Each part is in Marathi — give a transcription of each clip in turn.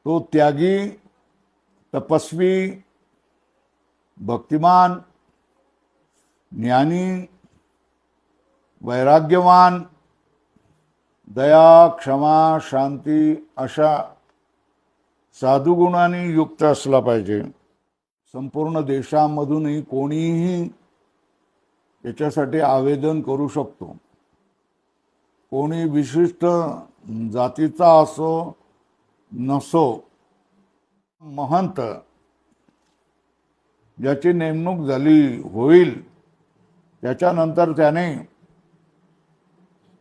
तो त्यागी, तपस्वी, भक्तिमान, ज्ञानी, वैराग्यवान, दया, क्षमा, शांती अशा साधुगुणांनी युक्त असला पाहिजे. संपूर्ण देशामधूनही कोणीही याच्यासाठी आवेदन करू शकतो. कोणी विशिष्ट जातीचा असो नसो, महंत ज्याची नेमणूक झाली होईल त्याच्यानंतर त्याने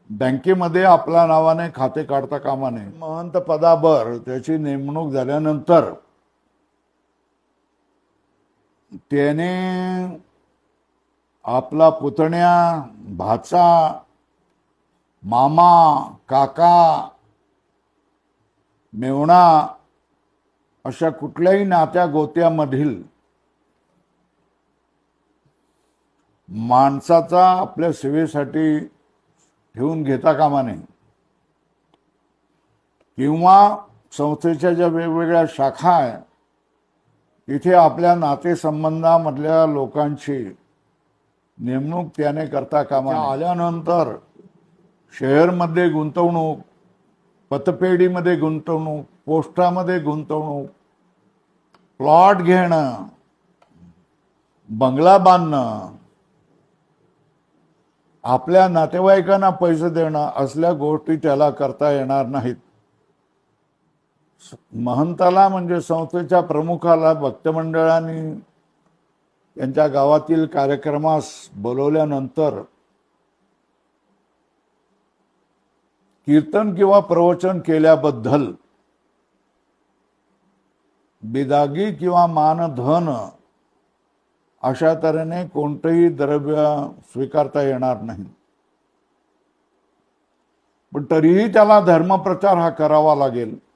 बँकेमध्ये आपल्या नावाने खाते काढता कामा नये. महंत पदावर त्याची नेमणूक झाल्यानंतर त्याने आपला पुतण्या, भाचा, मामा, काका, मेवणा अशा कुठल्याही नात्या गोत्यामधील माणसाचा आपल्या सेवेसाठी ठेवून घेता कामा नये. किंवा संस्थेच्या ज्या वेगवेगळ्या शाखा आहे तिथे आपल्या नातेसंबंधामधल्या लोकांची नेमणूक त्याने करता कामा नये. आल्यानंतर शेअरमध्ये गुंतवणूक, पतपेढीमध्ये गुंतवणूक, पोस्टामध्ये गुंतवणूक, प्लॉट घेणं, बंगला बांधणं, आपल्या नातेवाईकांना पैसे देणं असल्या गोष्टी त्याला करता येणार नाहीत. महंताला म्हणजे संस्थेच्या प्रमुखाला भक्तमंडळांनी त्यांच्या गावातील कार्यक्रमास बोलवल्यानंतर कीर्तन किंवा प्रवचन केल्याबद्दल बिदागी किंवा मानधन अशा तऱ्हेने कोणतंही द्रव्य स्वीकारता येणार नाही. पण तरीही त्याला धर्मप्रचार हा करावा लागेल.